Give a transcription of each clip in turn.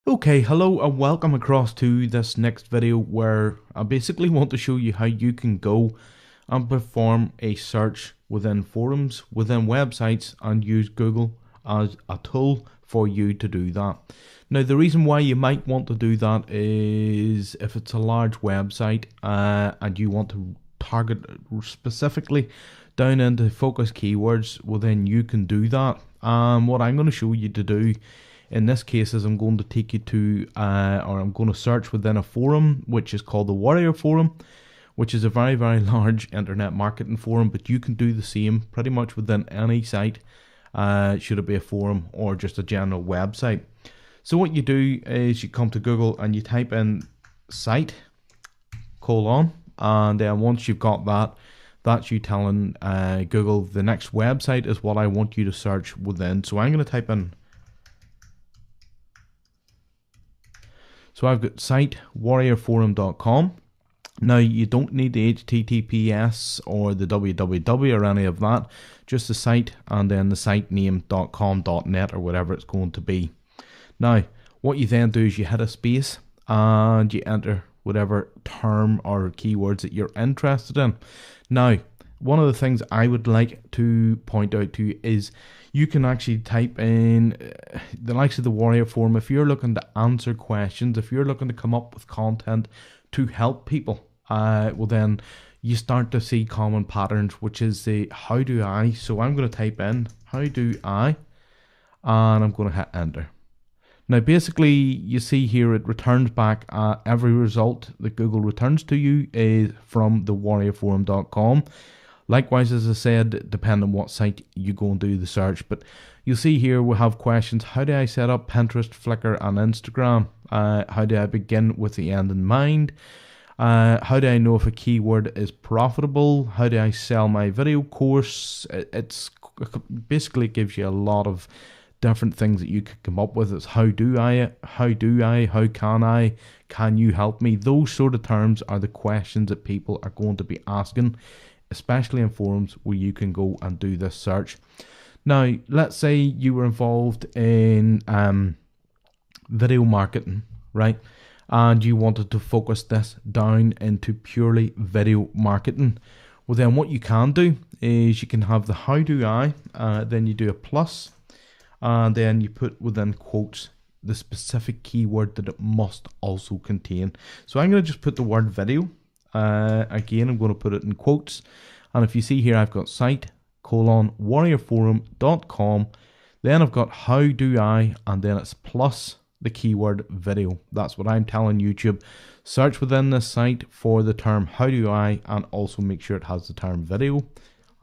Okay, hello and welcome across to this next video where I basically want to show you how you can go and perform a search within forums, within websites, and use Google as a tool for you to do that. Now, the reason why you might want to do that is if it's a large website and you want to target specifically down into focus keywords, well then you can do that. What I'm going to show you to do in this case is I'm going to take you to, or I'm going to search within a forum, which is called the Warrior Forum, which is a very, very large internet marketing forum, but you can do the same pretty much within any site, should it be a forum or just a general website. So what you do is you come to Google and you type in site, and then once you've got that, that's you telling Google the next website is what I want you to search within. So I'm going to type in, so I've got site warriorforum.com. Now you don't need the HTTPS or the www or any of that, just the site and then the site name.com.net or whatever it's going to be. Now what you then do is you hit a space and you enter whatever term or keywords that you're interested in. Now, one of the things I would like to point out to you is you can actually type in the likes of the Warrior Forum. If you're looking to answer questions, if you're looking to come up with content to help people, well then you start to see common patterns, which is the how do I. So I'm going to type in how do I, and I'm going to hit enter. Now basically you see here it returns back every result that Google returns to you is from the warriorforum.com. Likewise, as I said, depending on what site you go and do the search. But you'll see here we have questions. How do I set up Pinterest, Flickr and Instagram? How do I begin with the end in mind? How do I know if a keyword is profitable? How do I sell my video course? It's basically gives you a lot of different things that you could come up with. It's how can you help me? Those sort of terms are the questions that people are going to be asking, especially in forums where you can go and do this search. Now, let's say you were involved in video marketing, right? And you wanted to focus this down into purely video marketing. Well, then what you can do is you can have the how do I, then you do a plus, and then you put within quotes the specific keyword that it must also contain. So I'm going to just put the word video. Again, I'm going to put it in quotes. And if you see here, I've got site warriorforum.com. Then I've got how do I, and then it's plus the keyword video. That's what I'm telling YouTube. Search within this site for the term how do I, and also make sure it has the term video.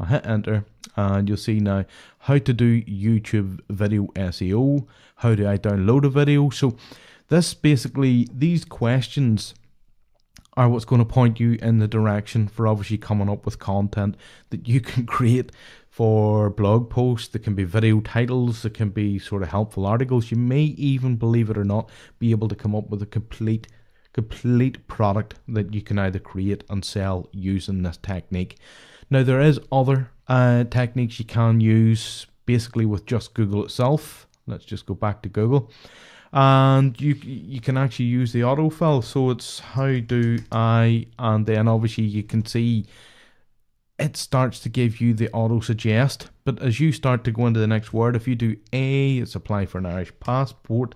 I hit enter and you'll see now how to do YouTube video SEO. How do I download a video? So this basically, these questions are what's going to point you in the direction for obviously coming up with content that you can create for blog posts. That can be video titles, that can be sort of helpful articles. You may even, believe it or not, be able to come up with a complete product that you can either create and sell using this technique. Now there is other techniques you can use basically with just Google itself. Let's just go back to Google. And you can actually use the autofill. So it's how do I, and then obviously you can see it starts to give you the auto suggest. But as you start to go into the next word, if you do A, it's apply for an Irish passport.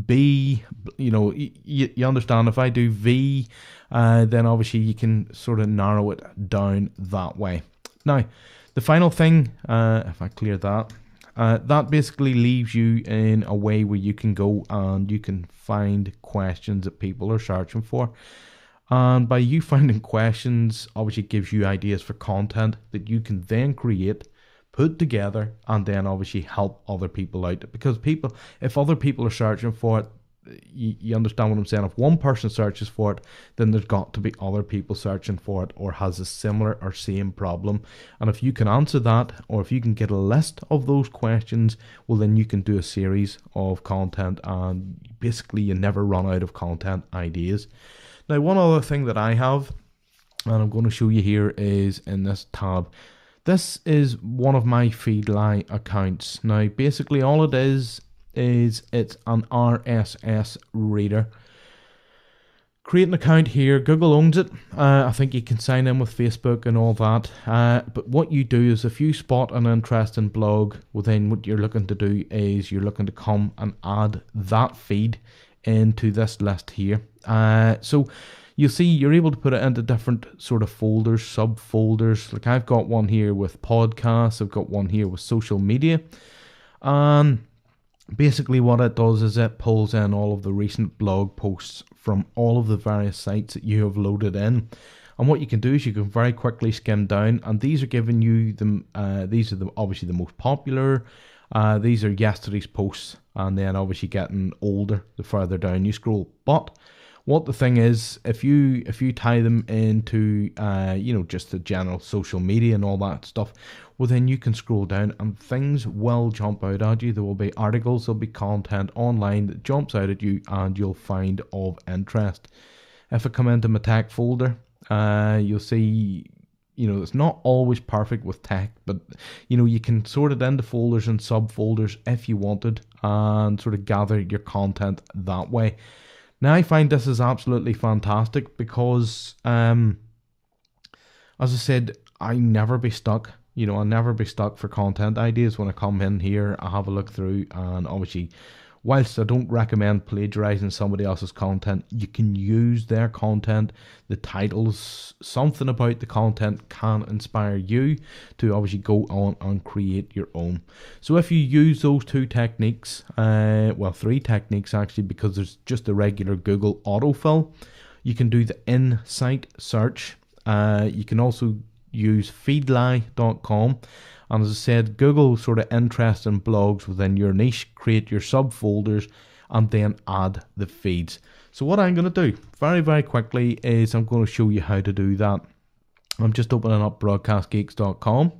B, you understand. If I do V, then obviously you can sort of narrow it down that way. Now, the final thing, if I clear that, that basically leaves you in a way where you can go and you can find questions that people are searching for. And by you finding questions, obviously it gives you ideas for content that you can then create, put together, and then obviously help other people out. Because if other people are searching for it, you understand what I'm saying. If one person searches for it, then there's got to be other people searching for it or has a similar or same problem. And if you can answer that, or if you can get a list of those questions, well then you can do a series of content, and basically you never run out of content ideas. Now, one other thing that I have, and I'm going to show you here, is in this tab. This is one of my Feedly accounts. Now, basically all it is is it's an RSS reader. Create an account here. Google owns it. I think you can sign in with Facebook and all that. But what you do is if you spot an interesting blog, well then what you're looking to do is you're looking to come and add that feed into this list here. So you'll see you're able to put it into different sort of folders, subfolders. Like I've got one here with podcasts. I've got one here with social media. And basically what it does is it pulls in all of the recent blog posts from all of the various sites that you have loaded in. And what you can do is you can very quickly skim down, and these are giving you them. These are obviously the most popular. These are yesterday's posts, and then obviously getting older the further down you scroll. But what the thing is, if you tie them into just the general social media and all that stuff, well then you can scroll down and things will jump out at you. There will be articles, there'll be content online that jumps out at you and you'll find of interest. If I come into my tech folder, you'll see, it's not always perfect with tech, but you can sort it into folders and subfolders if you wanted and sort of gather your content that way. Now I find this is absolutely fantastic because, as I said, I never be stuck. I'll never be stuck for content ideas. When I come in here, I have a look through, and obviously, whilst I don't recommend plagiarizing somebody else's content, you can use their content, the titles, something about the content can inspire you to obviously go on and create your own. So if you use those two techniques, three techniques actually, because there's just the regular Google autofill, you can do the in-site search. You can also use feedly.com, and as I said, Google sort of interesting blogs within your niche, create your subfolders, and then add the feeds. So what I'm going to do very, very quickly is I'm going to show you how to do that. I'm just opening up broadcastgeeks.com.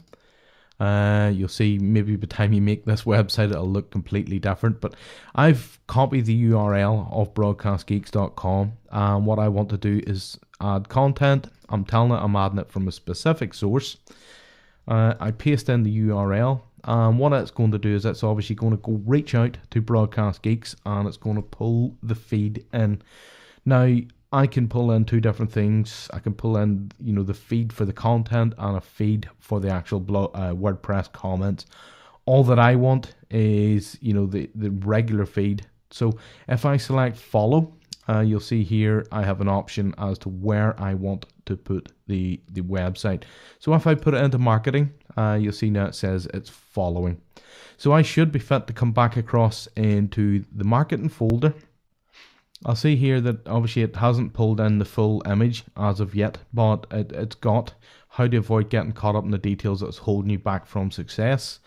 You'll see maybe by the time you make this website it'll look completely different, but I've copied the URL of broadcastgeeks.com, and what I want to do is add content. I'm telling it I'm adding it from a specific source. I paste in the URL, and what it's going to do is it's obviously going to go reach out to Broadcast Geeks, and it's going to pull the feed in. Now I can pull in two different things. I can pull in the feed for the content and a feed for the actual WordPress comments. All that I want is the regular feed. So if I select follow, you'll see here I have an option as to where I want to put the website. So if I put it into marketing, you'll see now it says it's following. So I should be fit to come back across into the marketing folder. I'll see here that obviously it hasn't pulled in the full image as of yet, but it's got how to avoid getting caught up in the details that's holding you back from success.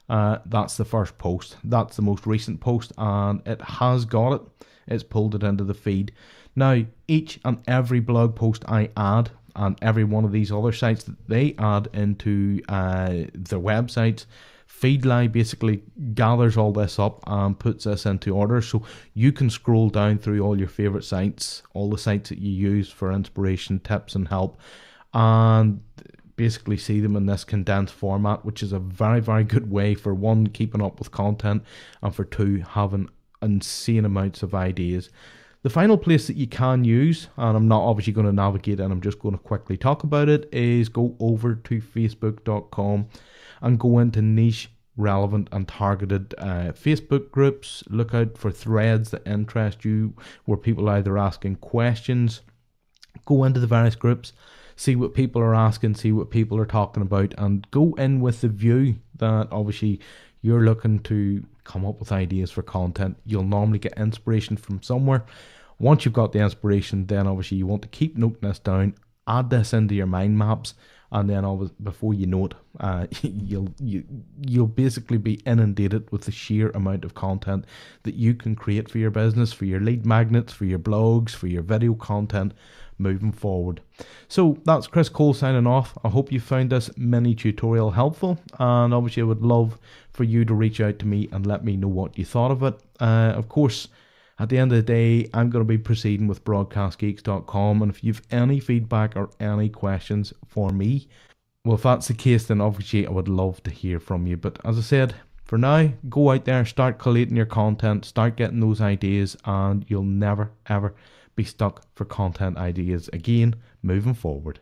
That's the first post. That's the most recent post, and it has got it. It's pulled it into the feed. Now, each and every blog post I add, and every one of these other sites that they add into their websites, Feedly basically gathers all this up and puts this into order, so you can scroll down through all your favorite sites, all the sites that you use for inspiration, tips and help, and basically see them in this condensed format, which is a very, very good way for one, keeping up with content, and for two, having insane amounts of ideas. The final place that you can use, and I'm not obviously going to navigate and I'm just going to quickly talk about it, is go over to facebook.com and go into niche, relevant and targeted Facebook groups. Look out for threads that interest you, where people are either asking questions. Go into the various groups, see what people are asking, see what people are talking about, and go in with the view that obviously you're looking to come up with ideas for content. You'll normally get inspiration from somewhere. Once you've got the inspiration, then obviously you want to keep noting this down, add this into your mind maps, and then before you know it, you'll basically be inundated with the sheer amount of content that you can create for your business, for your lead magnets, for your blogs, for your video content moving forward. So that's Chris Cole signing off. I hope you found this mini tutorial helpful, and obviously I would love for you to reach out to me and let me know what you thought of it. Of course, at the end of the day, I'm going to be proceeding with broadcastgeeks.com, and if you've any feedback or any questions for me, well, if that's the case, then obviously I would love to hear from you. But as I said, for For now, go out there, start collating your content, start getting those ideas, and you'll never ever be stuck for content ideas again moving forward.